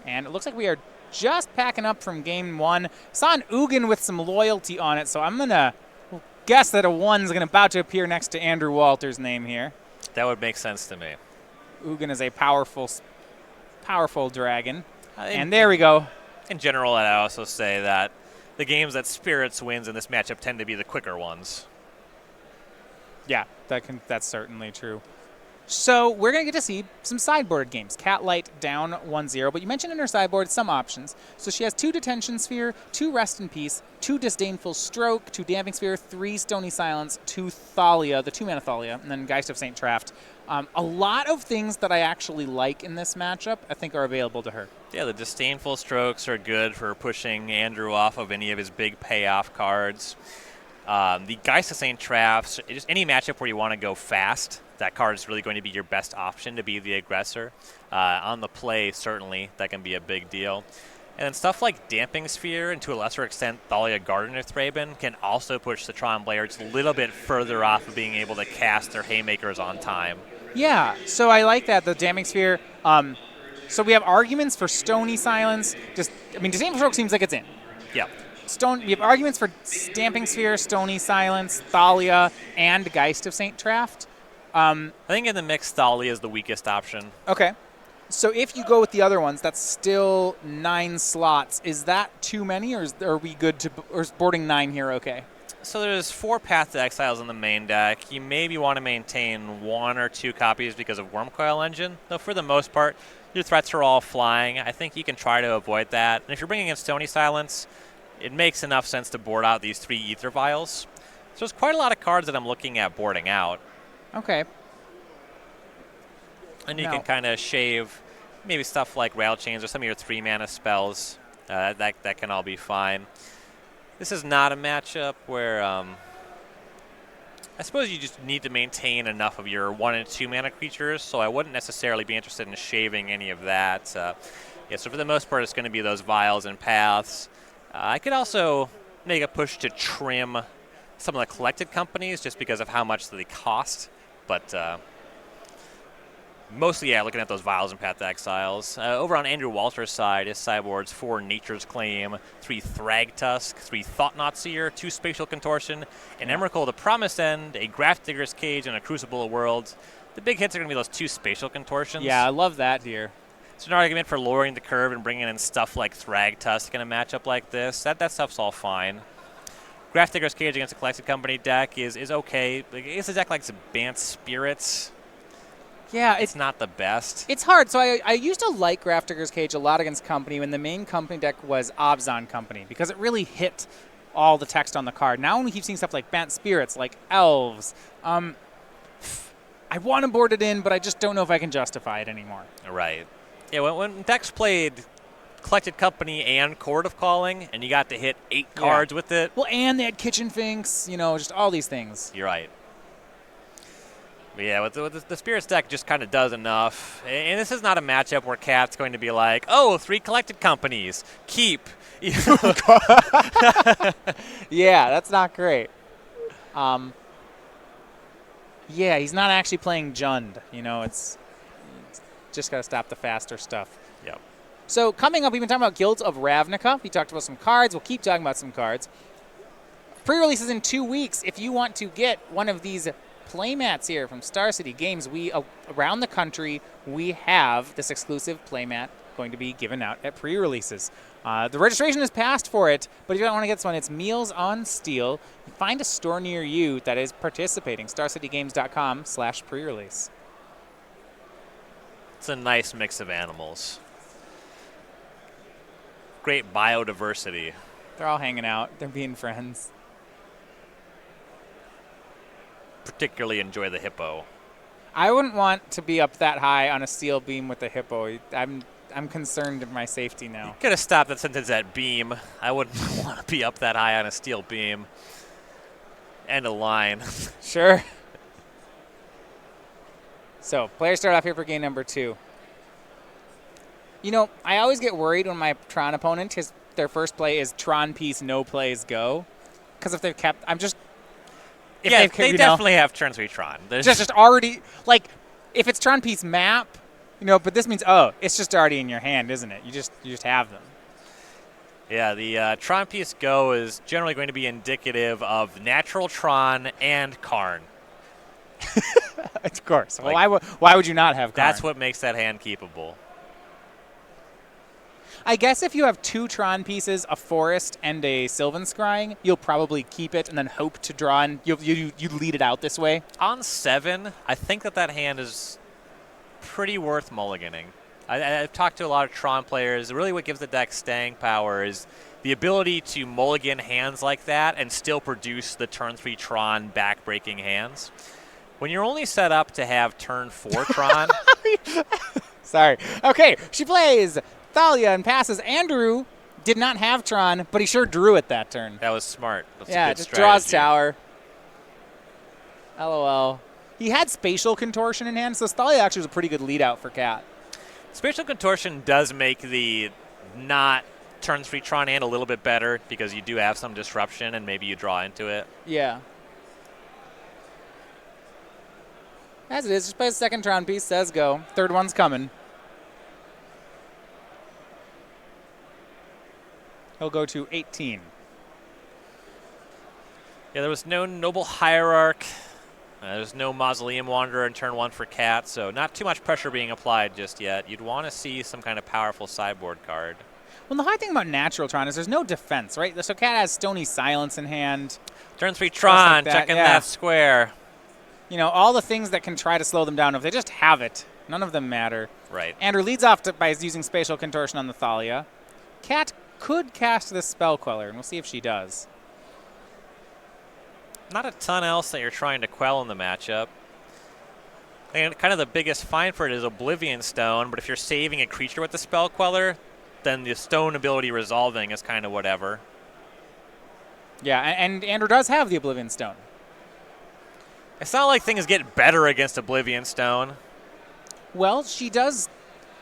And it looks like we are just packing up from game 1. Saw an Ugin with some loyalty on it, so I'm going to guess that a 1's going to about to appear next to Andrew Walter's name here. That would make sense to me. Ugin is a powerful dragon. And there we go. In general, I'd also say that the games that Spirits wins in this matchup tend to be the quicker ones. Yeah, that's certainly true. So we're going to get to see some sideboard games. Catlight down 1-0, but you mentioned in her sideboard some options. So she has 2 Detention Sphere, 2 Rest in Peace, 2 Disdainful Stroke, 2 Damping Sphere, 3 Stony Silence, 2 Thalia, the 2-mana Thalia, and then Geist of St. Traft. A lot of things that I actually like in this matchup I think are available to her. Yeah, the Disdainful Strokes are good for pushing Andrew off of any of his big payoff cards. The Geist of St. Traft, just any matchup where you want to go fast, that card is really going to be your best option to be the aggressor. On the play, certainly, that can be a big deal. And then stuff like Damping Sphere, and to a lesser extent, Thalia Gardener Thraben, can also push the Tron players a little bit further off of being able to cast their Haymakers on time. Yeah, so I like that, the Damping Sphere. So we have arguments for Stony Silence. Disdainful Stroke seems like it's in. Yeah. We have arguments for Damping Sphere, Stony Silence, Thalia, and Geist of St. Traft. I think in the mix, Thalia is the weakest option. Okay. So if you go with the other ones, that's still 9 slots. Is that too many, or are we good to, or is boarding 9 here okay? So there's 4 Path to Exiles in the main deck. You maybe want to maintain 1 or 2 copies because of Wormcoil Engine, though for the most part, your threats are all flying. I think you can try to avoid that. And if you're bringing in Stony Silence, it makes enough sense to board out these 3 Ether Vials. So there's quite a lot of cards that I'm looking at boarding out. Okay. And you can kind of shave maybe stuff like Rail Chains or some of your 3-mana spells. That can all be fine. This is not a matchup where I suppose you just need to maintain enough of your 1 and 2 mana creatures, so I wouldn't necessarily be interested in shaving any of that. So for the most part, it's going to be those Vials and Paths. I could also make a push to trim some of the collected companies just because of how much they cost, but mostly, looking at those Vials and Path to Exiles. Over on Andrew Walter's side, his sideboard's 4 Nature's Claim, 3 Thragtusk, 3 Thought-Knot Seer, 2 Spatial Contortion, an Emrakul, the Promised End, a Grafdigger's Cage, and a Crucible of Worlds. The big hits are going to be those 2 Spatial Contortions. Yeah, I love that here. It's an argument for lowering the curve and bringing in stuff like Thragtusk in a matchup like this. That stuff's all fine. Grafdigger's Cage against a Collected Company deck is okay. It's a deck like Bant Spirits. Yeah, it's not the best. It's hard. So I used to like Grafdigger's Cage a lot against Company when the main Company deck was Obzon Company because it really hit all the text on the card. Now when we keep seeing stuff like Bant Spirits, like Elves, I want to board it in, but I just don't know if I can justify it anymore. Right. Yeah, when decks played Collected Company and Court of Calling, and you got to hit 8 cards with it. Well, and they had Kitchen Finks, just all these things. You're right. But yeah, with the Spirits deck just kind of does enough. And this is not a matchup where Cat's going to be like, 3 Collected Companies, keep. Yeah, that's not great. Yeah, he's not actually playing Jund. It's just got to stop the faster stuff. Yep. So coming up, we've been talking about Guilds of Ravnica. We talked about some cards. We'll keep talking about some cards. Pre-release is in 2 weeks. If you want to get one of these playmats here from Star City Games, around the country, we have this exclusive playmat going to be given out at pre-releases. The registration is passed for it, but if you don't want to get this one, it's Meals on Steel. Find a store near you that is participating. StarCityGames.com/pre-release. It's a nice mix of animals. Great biodiversity. They're all hanging out. They're being friends. Particularly enjoy the hippo. I wouldn't want to be up that high on a steel beam with a hippo. I'm concerned of my safety now. You could have stopped that sentence at beam. I wouldn't want to be up that high on a steel beam. End of line. Sure. So, players start off here for game number 2. I always get worried when my Tron opponent, their first play is Tron piece, no plays, go. Because if they've kept, they definitely have turn 3 Tron. Just already, if it's Tron piece map, But this means, oh, it's just already in your hand, isn't it? You just have them. Yeah, the Tron piece Go is generally going to be indicative of natural Tron and Karn. Of course. Well, why would you not have Karn? That's what makes that hand keepable. I guess if you have 2 Tron pieces, a Forest and a Sylvan Scrying, you'll probably keep it and then hope to draw, and you lead it out this way. On 7, I think that hand is pretty worth mulliganing. I've talked to a lot of Tron players. Really what gives the deck staying power is the ability to mulligan hands like that and still produce the turn 3 Tron back-breaking hands. When you're only set up to have turn 4 Tron... Sorry. Okay, she plays Thalia and passes. Andrew did not have Tron, but he sure drew it that turn. That was smart. That's a good just strategy. draws tower. LOL. He had Spatial Contortion in hand, so Thalia actually was a pretty good lead out for Cat. Spatial Contortion does make the not turn 3 Tron hand a little bit better because you do have some disruption and maybe you draw into it. Yeah. As it is, just plays a second Tron piece, says go. Third one's coming. He'll go to 18. Yeah, there was no Noble Hierarch. There's no Mausoleum Wanderer in turn 1 for Cat, so not too much pressure being applied just yet. You'd want to see some kind of powerful sideboard card. Well, the hard thing about natural Tron is there's no defense, right? So Cat has Stony Silence in hand. Turn 3 Tron, like checking that square. All the things that can try to slow them down, if they just have it, none of them matter. Right. Andrew leads off by using Spatial Contortion on the Thalia. Cat could cast this Spell Queller, and we'll see if she does. Not a ton else that you're trying to quell in the matchup. And kind of the biggest find for it is Oblivion Stone, but if you're saving a creature with the Spell Queller, then the stone ability resolving is kind of whatever. Yeah, and Andrew does have the Oblivion Stone. It's not like things get better against Oblivion Stone. Well, she does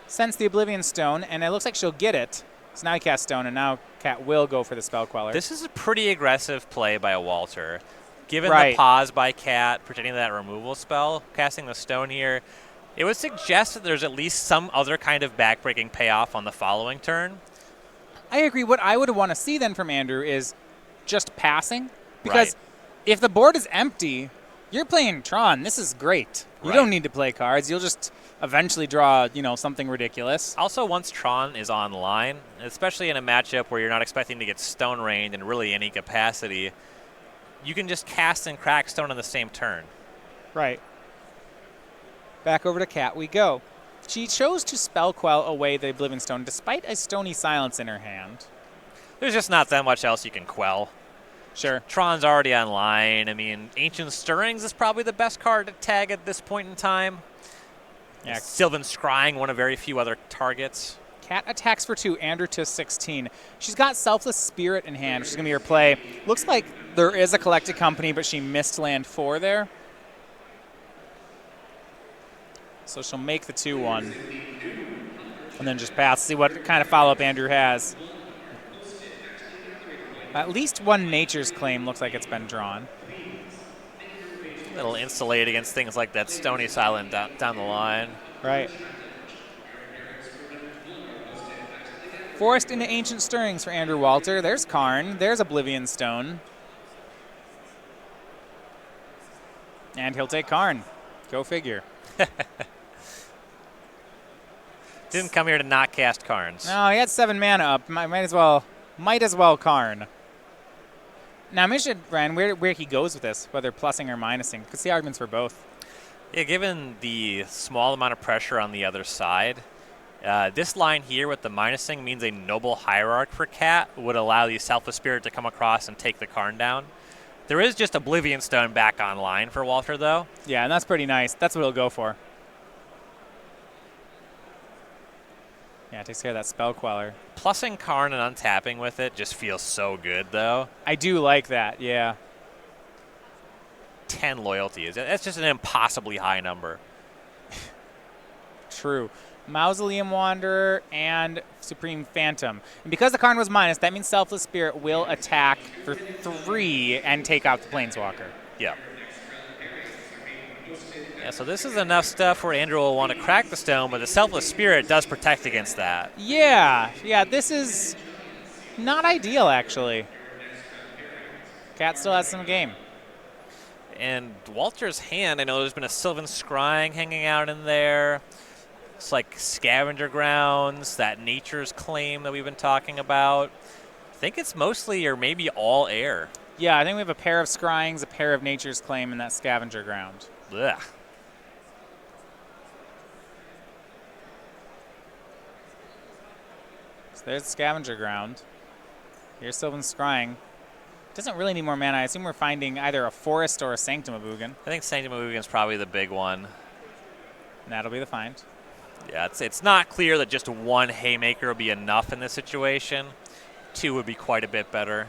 sense the Oblivion Stone, and it looks like she'll get it. So now he casts Stone, and now Cat will go for the Spell Queller. This is a pretty aggressive play by a Walter. Given right. the pause by Cat, pretending that removal spell, casting the Stone here, it would suggest that there's at least some other kind of backbreaking payoff on the following turn. I agree. What I would want to see then from Andrew is just passing. Because if the board is empty, you're playing Tron. This is great. You don't need to play cards. You'll just eventually draw, something ridiculous. Also, once Tron is online, especially in a matchup where you're not expecting to get Stone Rained in really any capacity, you can just cast and crack Stone on the same turn. Right. Back over to Cat we go. She chose to Spell Quell away the Oblivion Stone despite a Stony Silence in her hand. There's just not that much else you can quell. Sure. Tron's already online. I mean, Ancient Stirrings is probably the best card to tag at this point in time. Yeah. Sylvan Scrying, one of very few other targets. Cat attacks for 2, Andrew to 16. She's got Selfless Spirit in hand, which is going to be her play. Looks like there is a Collected Company, but she missed land 4 there. So she'll make the 2-1. And then just pass, see what kind of follow-up Andrew has. At least one Nature's Claim looks like it's been drawn. It'll insulate against things like that Stony Silent down the line. Right. Forced into Ancient Stirrings for Andrew Walter. There's Karn. There's Oblivion Stone. And he'll take Karn. Go figure. Didn't come here to not cast Karns. No, he had 7 mana up. Might as well Karn. Now I'm interested, Ryan, where he goes with this, whether plussing or minusing. Could see arguments for both. Yeah, given the small amount of pressure on the other side, this line here with the minusing means a Noble Hierarch for Cat would allow the Selfless Spirit to come across and take the Karn down. There is just Oblivion Stone back online for Walter, though. Yeah, and that's pretty nice. That's what he'll go for. Yeah, takes care of that Spell Queller. Plussing Karn and untapping with it just feels so good, though. I do like that, yeah. 10 loyalty. That's just an impossibly high number. True. Mausoleum Wanderer and Supreme Phantom. And because the Karn was minus, that means Selfless Spirit will attack for 3 and take out the Planeswalker. Yeah. Yeah, so this is enough stuff where Andrew will want to crack the stone, but the Selfless Spirit does protect against that. Yeah, this is not ideal, actually. Cat still has some game. And Walter's hand, I know there's been a Sylvan Scrying hanging out in there. It's like Scavenger Grounds, that Nature's Claim that we've been talking about. I think it's mostly or maybe all air. Yeah, I think we have a pair of Scryings, a pair of Nature's Claim, and that Scavenger Ground. Ugh. So there's the Scavenger Ground. Here's Sylvan Scrying. Doesn't really need more mana. I assume we're finding either a Forest or a Sanctum of Ugin. I think Sanctum of Ugin is probably the big one. And that'll be the find. Yeah, it's not clear that just one Haymaker would be enough in this situation. 2 would be quite a bit better.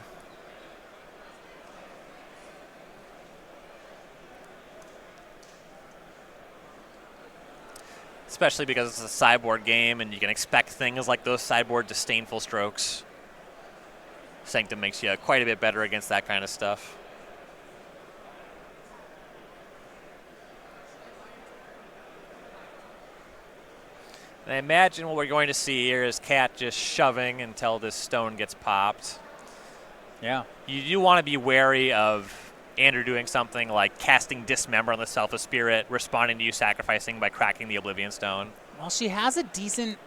Especially because it's a sideboard game and you can expect things like those sideboard disdainful strokes. Sanctum makes you quite a bit better against that kind of stuff. And I imagine what we're going to see here is Cat just shoving until this stone gets popped. Yeah. You do want to be wary of Andrew doing something like casting Dismember on the Selfless Spirit, responding to you sacrificing by cracking the Oblivion Stone. Well, she has a decent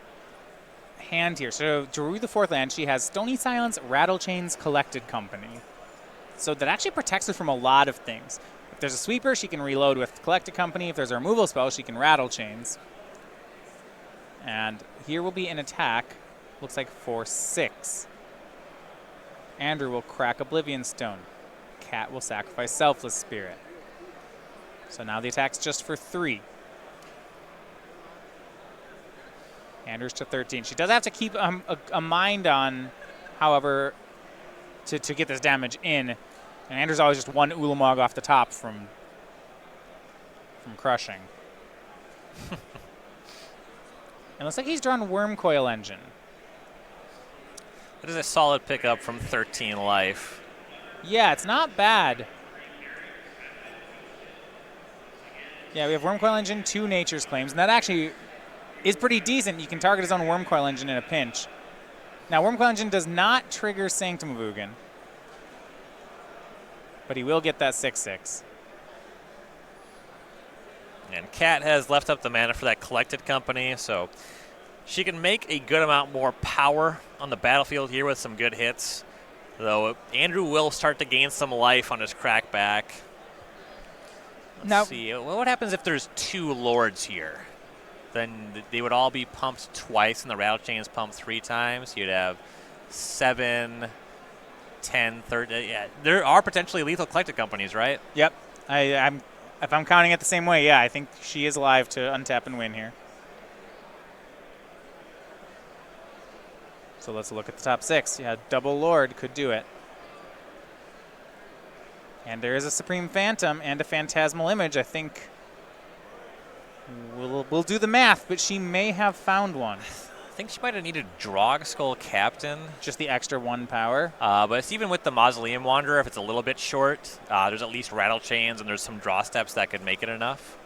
hand here. So to remove the 4th land, she has Stony Silence, Rattlechains, Collected Company. So that actually protects her from a lot of things. If there's a sweeper, she can reload with Collected Company. If there's a removal spell, she can Rattlechains. And here will be an attack, looks like for 6. Andrew will crack Oblivion Stone. Cat will sacrifice Selfless Spirit. So now the attack's just for 3. Andrew's to 13. She does have to keep a mind on, however, to get this damage in. And Andrew's always just 1 Ulamog off the top from crushing. It looks like he's drawn Wormcoil Engine. That is a solid pickup from 13 life. Yeah, it's not bad. Yeah, we have Wormcoil Engine, 2 Nature's Claims, and that actually is pretty decent. You can target his own Wormcoil Engine in a pinch. Now, Wormcoil Engine does not trigger Sanctum of Ugin, but he will get that 6/6. And Cat has left up the mana for that Collected Company, so she can make a good amount more power on the battlefield here with some good hits. Though Andrew will start to gain some life on his crackback. Let's see. What happens if there's 2 Lords here? Then they would all be pumped twice, and the Rattlechains pumped 3 times. You'd have 7, 10, 30. Yeah, there are potentially lethal Collected Companies, right? Yep. If I'm counting it the same way, yeah, I think she is alive to untap and win here. So let's look at the top 6. Yeah, Double Lord could do it. And there is a Supreme Phantom and a Phantasmal Image. I think we'll do the math, but she may have found one. I think she might have needed Drogskull Captain. Just the extra 1 power. But it's even with the Mausoleum Wanderer, if it's a little bit short, there's at least Rattlechains and there's some draw steps that could make it enough.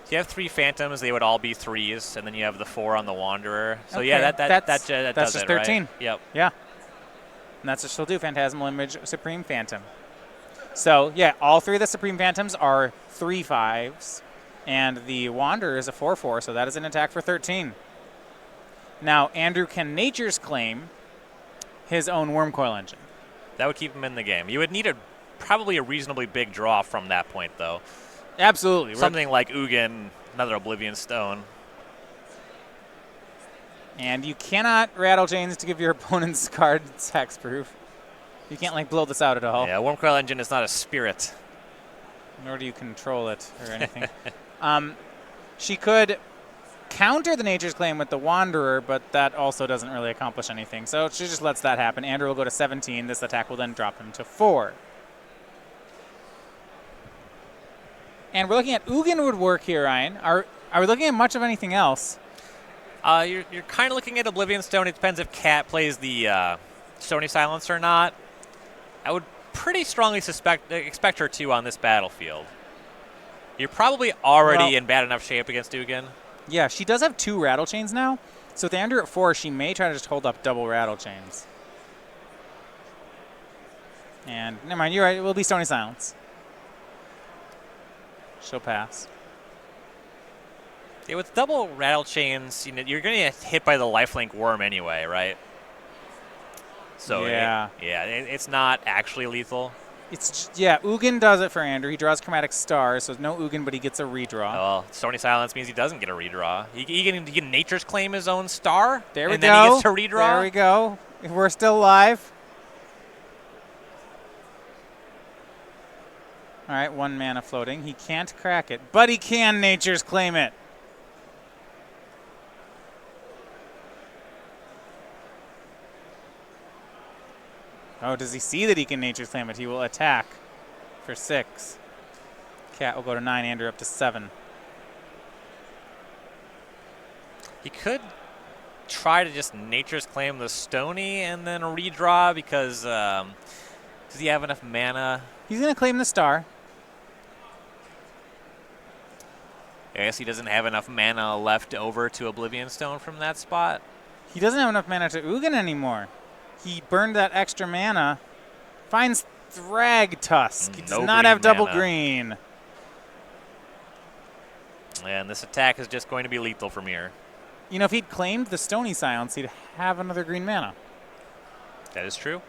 So you have 3 Phantoms, they would all be 3s, and then you have the 4 on the Wanderer. So okay. yeah, that that's does just it, 13. Right? Yep. Yeah. And that's what she'll do, Phantasmal Image, Supreme Phantom. So yeah, all 3 of the Supreme Phantoms are 3/5s, and the Wanderer is a 4/4, so that is an attack for 13. Now, Andrew can Nature's Claim his own Wormcoil Engine. That would keep him in the game. You would need probably a reasonably big draw from that point, though. Absolutely. Something like Ugin, another Oblivion Stone. And you cannot Rattlechains to give your opponent's cards hexproof. You can't, like, blow this out at all. Yeah, Wormcoil Engine is not a spirit. Nor do you control it or anything. She could counter the Nature's Claim with the Wanderer, but that also doesn't really accomplish anything. So she just lets that happen. Andrew will go to 17. This attack will then drop him to 4. And we're looking at Ugin would work here, Ryan. Are we looking at much of anything else? You're kind of looking at Oblivion Stone. It depends if Cat plays the Stony Silence or not. I would pretty strongly expect her to on this battlefield. You're probably already in bad enough shape against Ugin. Yeah, she does have 2 rattle chains now. So with Andrew at 4, she may try to just hold up double rattle chains. And never mind, you're right. It will be Stony Silence. She'll pass. Yeah, with double rattle chains, you're going to get hit by the lifelink worm anyway, right? So yeah, it's not actually lethal. Ugin does it for Andrew. He draws Chromatic Star, so no Ugin, but he gets a redraw. Well, Stony Silence means he doesn't get a redraw. He can Nature's Claim his own star, there we and go. Then he gets to redraw. There we go. If we're still live. All right, 1 mana floating. He can't crack it, but he can Nature's Claim it. Oh, does he see that he can Nature's Claim it? He will attack for 6. Cat will go to 9, Andrew up to 7. He could try to just Nature's Claim the Stony and then redraw because does he have enough mana? He's going to claim the star. I guess he doesn't have enough mana left over to Oblivion Stone from that spot. He doesn't have enough mana to Ugin anymore. He burned that extra mana. Finds Thrag Tusk. He does not have double green. And this attack is just going to be lethal from here. You know, if he'd claimed the Stony Silence, he'd have another green mana. That is true.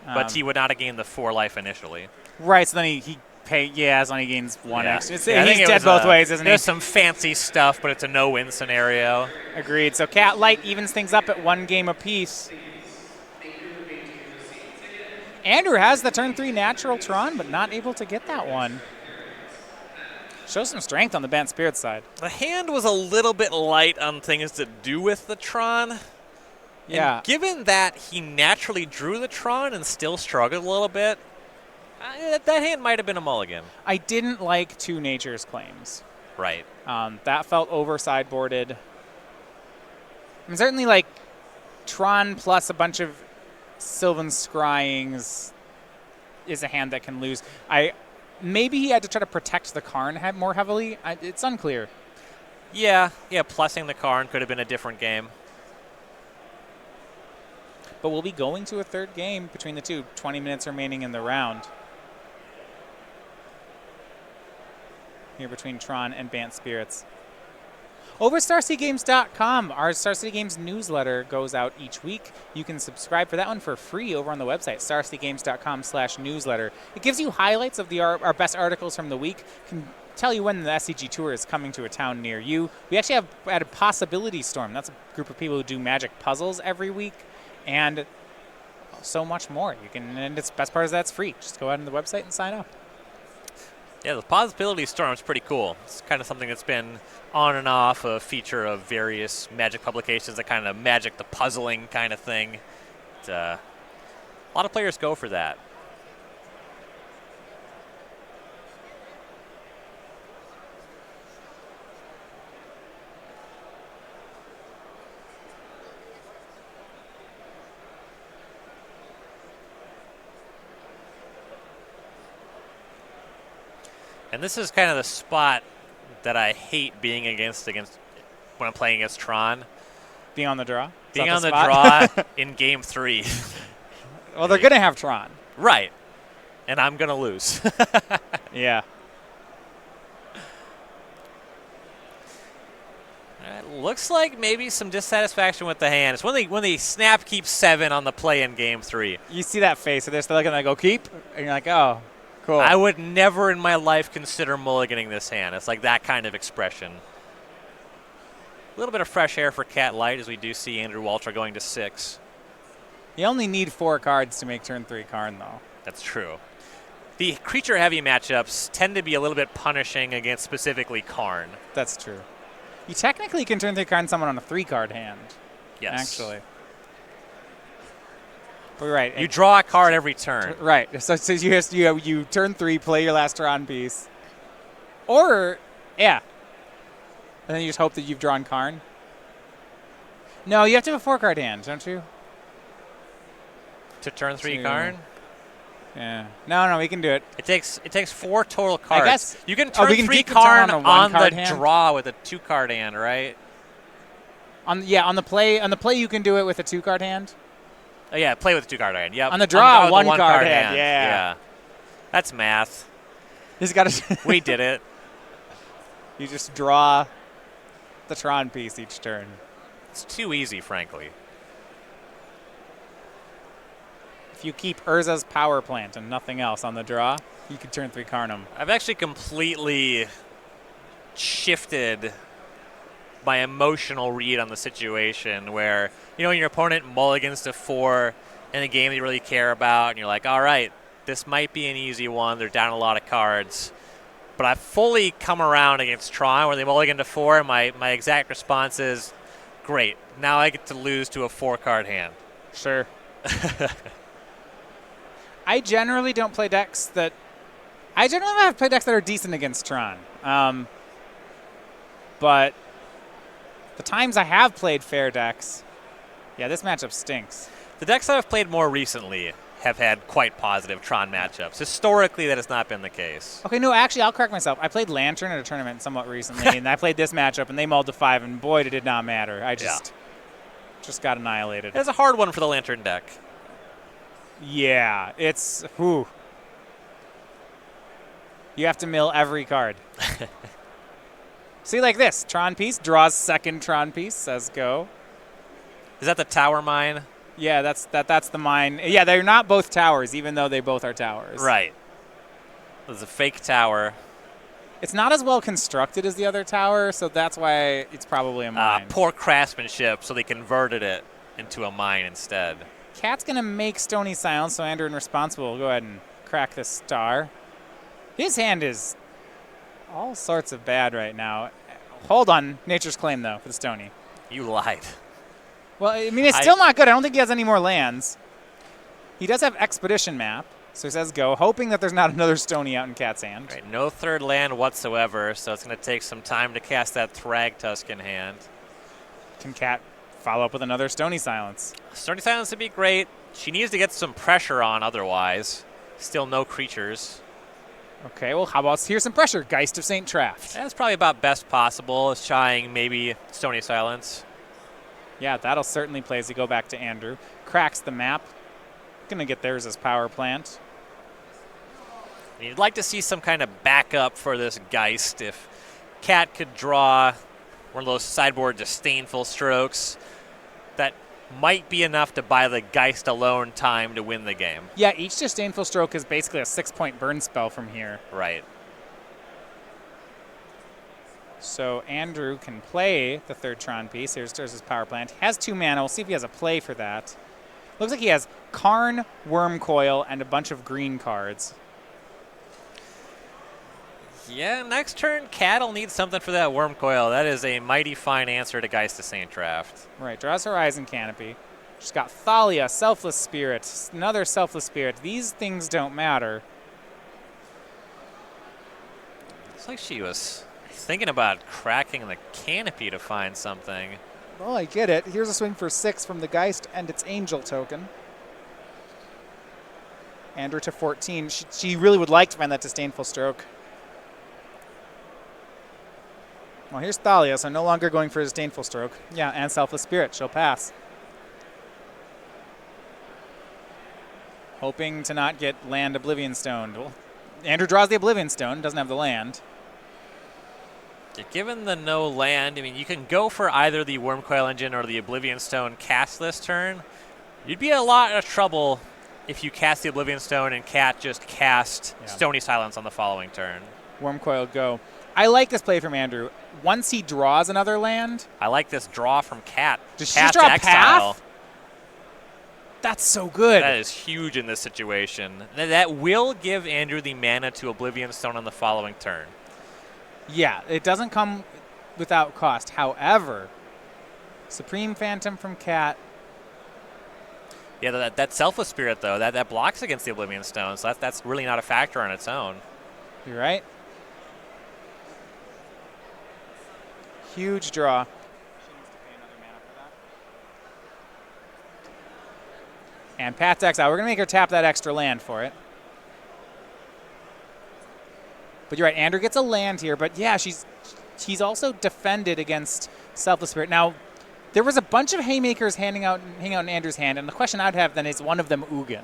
But he would not have gained the 4 life initially. Right, so then he as long as he gains 1 extra. He's dead both ways, isn't he? There's some fancy stuff, but it's a no-win scenario. Agreed. So Cat Light evens things up at 1 game apiece. Andrew has the turn 3 natural Tron, but not able to get that one. Shows some strength on the Bant Spirit side. The hand was a little bit light on things to do with the Tron. Yeah. And given that he naturally drew the Tron and still struggled a little bit, that hand might have been a mulligan. I didn't like 2 Nature's Claims. Right. That felt over sideboarded. And certainly, like, Tron plus a bunch of Sylvan Scryings is a hand that can lose. Maybe he had to try to protect the Karn more heavily. It's unclear. Yeah, plussing the Karn could have been a different game. But we'll be going to a 3rd game between the two. 20 minutes remaining in the round. Here between Tron and Bant Spirits. Over at StarCityGames.com, our Star City Games newsletter goes out each week. You can subscribe for that one for free over on the website, StarCityGames.com/newsletter. It gives you highlights of our best articles from the week. Can tell you when the SCG Tour is coming to a town near you. We actually have added Possibility Storm. That's a group of people who do magic puzzles every week, and so much more. And the best part is that's free. Just go out on the website and sign up. Yeah, the Possibility Storm is pretty cool. It's kind of something that's been on and off a feature of various Magic publications, that kind of Magic the puzzling kind of thing. A lot of players go for that. And this is kind of the spot that I hate being against when I'm playing against Tron. Being on the draw? Being on the draw in Game 3. Well, they're going to have Tron. Right. And I'm going to lose. Yeah. It looks like maybe some dissatisfaction with the hand. It's when they snap keep 7 on the play in Game 3. You see that face, and they're still looking like, go keep? And you're like, oh, cool. I would never in my life consider mulliganing this hand. It's like that kind of expression. A little bit of fresh air for Cat Light as we do see Andrew Walter going to 6. You only need 4 cards to make turn 3 Karn, though. That's true. The creature-heavy matchups tend to be a little bit punishing against specifically Karn. That's true. You technically can turn 3 Karn someone on a 3-card hand. Yes. Actually. But right. You draw a card every turn. Right. So you turn 3, play your last Tron piece. Or, yeah. And then you just hope that you've drawn Karn. No, you have to have a 4-card hand, don't you? To turn 3 Karn? Yeah. No, we can do it. It takes 4 total cards. I guess you can turn we can 3 keep the turn Karn on a on the one-card hand? draw with a 2-card hand, right? On the play you can do it with a 2-card hand. Oh, yeah, play with a 2-card hand. Yep. On the draw, with a 1-card hand. Yeah. That's math. He's got to. We did it. You just draw the Tron piece each turn. It's too easy, frankly. If you keep Urza's power plant and nothing else on the draw, you could turn 3 Karnum. I've actually completely shifted my emotional read on the situation where, when your opponent mulligans to 4 in a game that you really care about, and you're like, all right, this might be an easy one. They're down a lot of cards. But I've fully come around against Tron where they mulligan to 4, and my exact response is, great, now I get to lose to a 4-card hand. Sure. I generally don't play decks that... I generally have play decks that are decent against Tron. But the times I have played fair decks, yeah, this matchup stinks. The decks that I've played more recently have had quite positive Tron matchups. Historically, that has not been the case. Okay, no, actually, I'll correct myself. I played Lantern at a tournament somewhat recently, and I played this matchup, and they mulled to 5, and boy, it did not matter. I just got annihilated. It's a hard one for the Lantern deck. Yeah, it's... whew. You have to mill every card. See, like this. Tron piece, draws 2nd Tron piece, says go. Is that the tower mine? Yeah, that's the mine. Yeah, they're not both towers, even though they both are towers. Right. There's a fake tower. It's not as well constructed as the other tower, so that's why it's probably a mine. Poor craftsmanship, so they converted it into a mine instead. Cat's going to make Stony Silence, so Andrew and Responsible will go ahead and crack this star. His hand is all sorts of bad right now. Hold on, Nature's Claim, though, for the Stony. You lied. Well, I mean, it's still not good. I don't think he has any more lands. He does have Expedition Map, so he says go, hoping that there's not another Stony out in Cat's hand. Right, no 3rd land whatsoever, so it's going to take some time to cast that Thragtusk in hand. Can Cat follow up with another Stony Silence? Stony Silence would be great. She needs to get some pressure on otherwise. Still no creatures. Okay, well, how about here's some pressure. Geist of St. Traft. That's probably about best possible, is shying maybe Stony Silence. Yeah, that'll certainly play as you go back to Andrew. Cracks the map. Gonna get theirs as power plant. And you'd like to see some kind of backup for this Geist. If Cat could draw one of those sideboard disdainful strokes, that might be enough to buy the Geist alone time to win the game. Yeah, each disdainful stroke is basically a 6-point burn spell from here. Right. So Andrew can play the 3rd Tron piece. Here's his power plant. Has 2 mana. We'll see if he has a play for that. Looks like he has Karn, Wormcoil, and a bunch of green cards. Yeah, next turn, Cat'll need something for that Wormcoil. That is a mighty fine answer to Geist of St. Traft. Right, draws Horizon Canopy. She's got Thalia, Selfless Spirit, another Selfless Spirit. These things don't matter. Looks like she was thinking about cracking the canopy to find something. Well, I get it. Here's a swing for 6 from the Geist and its Angel token. Andrew to 14. She really would like to find that disdainful stroke. Well, here's Thalia, so no longer going for a disdainful stroke. Yeah, and Selfless Spirit. She'll pass. Hoping to not get land Oblivion Stoned. Well, Andrew draws the Oblivion Stone, doesn't have the land. Given the no land, I mean, you can go for either the Wormcoil Engine or the Oblivion Stone cast this turn. You'd be in a lot of trouble if you cast the Oblivion Stone and Cat just cast Stony Silence on the following turn. Wormcoil go. I like this play from Andrew. Once he draws another land. I like this draw from Cat. Does she just draw a path? That's so good. That is huge in this situation. That will give Andrew the mana to Oblivion Stone on the following turn. Yeah, it doesn't come without cost. However, Supreme Phantom from Cat. Yeah, that Selfless Spirit, though, that blocks against the Oblivion Stone, so that's really not a factor on its own. You're right. Huge draw. And Pat's exile. We're going to make her tap that extra land for it. But you're right, Andrew gets a land here. But yeah, he's also defended against Selfless Spirit. Now, there was a bunch of haymakers hanging out in Andrew's hand, and the question I'd have then is one of them Ugin?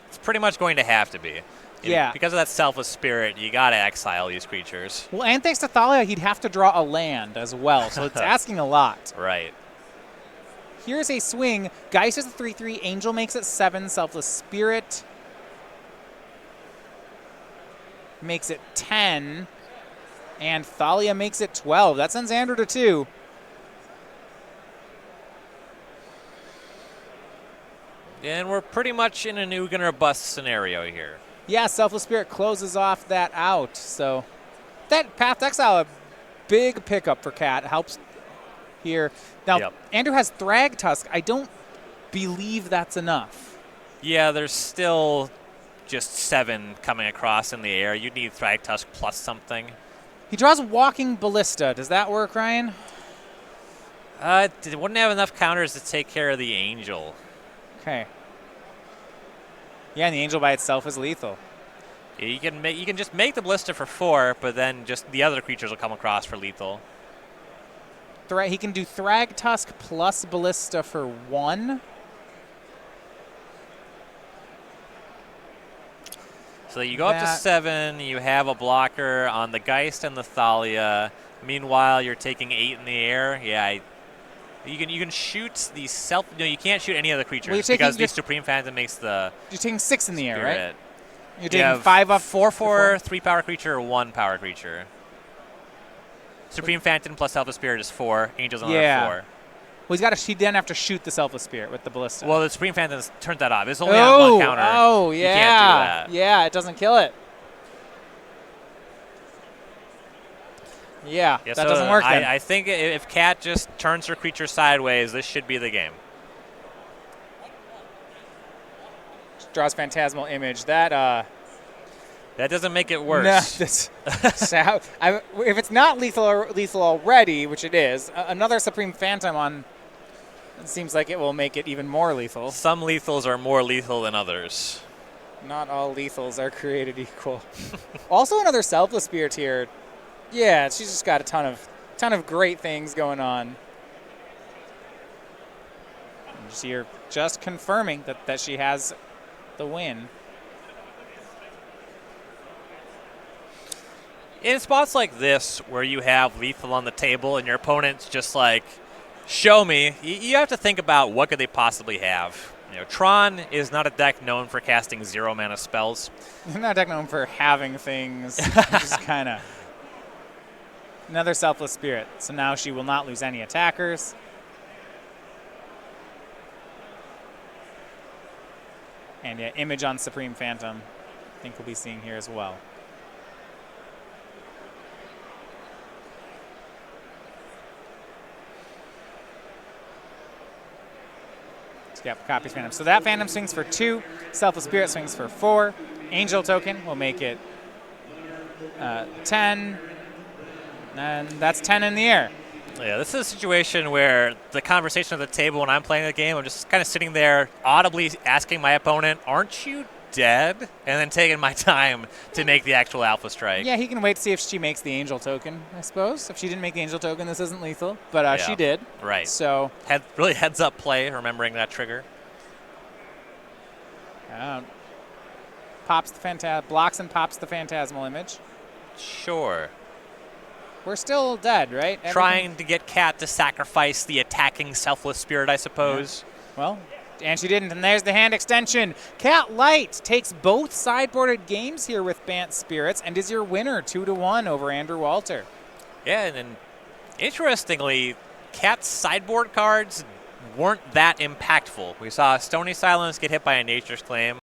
It's pretty much going to have to be. Yeah. Because of that Selfless Spirit, you got to exile these creatures. Well, and thanks to Thalia, he'd have to draw a land as well, so it's asking a lot. Right. Here's a swing. Geist is a 3/3. Angel makes it 7. Selfless Spirit makes it 10. And Thalia makes it 12. That sends Andrew to 2. And we're pretty much in an Ugin or bust scenario here. Yeah, Selfless Spirit closes off that out. So that Path to Exile, a big pickup for Cat. Helps here. Now, Andrew has Thrag Tusk. I don't believe that's enough. Yeah, there's still just 7 coming across in the air. You need Thrag Tusk plus something. He draws Walking Ballista. Does that work, Ryan? It wouldn't have enough counters to take care of the Angel. Okay. Yeah, and the Angel by itself is lethal. Yeah, you can just make the Ballista for 4, but then just the other creatures will come across for lethal. He can do Thrag Tusk plus Ballista for 1. So you go up to 7. You have a blocker on the Geist and the Thalia. Meanwhile, you're taking 8 in the air. Yeah, you can shoot the No, you can't shoot any other creatures because the Supreme Phantom makes the. You're taking 6 in the air, right? You're taking 5 off 4/4, 3-power creature, or 1-power creature. Supreme Phantom plus Selfless Spirit is 4. Angel's another 4. Well, he'd then have to shoot the Selfless Spirit with the Ballista. Well, the Supreme Phantom turns that off. It's only on 1 counter. Oh, yeah. You can't do that. Yeah, it doesn't kill it. Yeah, that doesn't work then. I think if Cat just turns her creature sideways, this should be the game. Draws Phantasmal Image. That doesn't make it worse. No, if it's not lethal already, which it is, another Supreme Phantom on. It seems like it will make it even more lethal. Some lethals are more lethal than others. Not all lethals are created equal. Also, another Selfless Spirit here. Yeah, she's just got a ton of great things going on. And you're just confirming that she has the win. In spots like this, where you have lethal on the table and your opponent's just like, show me, you have to think about what could they possibly have. Tron is not a deck known for casting 0-mana spells. It's not a deck known for having things. Just kind of. Another Selfless Spirit. So now she will not lose any attackers. And yeah, Image on Supreme Phantom. I think we'll be seeing here as well. Yep, copies Phantom. So that Phantom swings for 2. Selfless Spirit swings for 4. Angel token will make it 10. And that's 10 in the air. Yeah, this is a situation where the conversation at the table when I'm playing the game, I'm just kind of sitting there audibly asking my opponent, aren't you dead? And then taking my time to make the actual alpha strike. Yeah, he can wait to see if she makes the Angel token, I suppose. If she didn't make the Angel token, this isn't lethal. But she did. Right. So really heads up play, remembering that trigger. Pops the blocks and pops the Phantasmal Image. Sure. We're still dead, right? Trying to get Cat to sacrifice the attacking Selfless Spirit, I suppose. Yeah. Well, and she didn't, and there's the hand extension. Cat Light takes both sideboarded games here with Bant Spirits and is your winner 2-1 over Andrew Walter. Yeah, and then interestingly, Cat's sideboard cards weren't that impactful. We saw Stony Silence get hit by a Nature's Claim.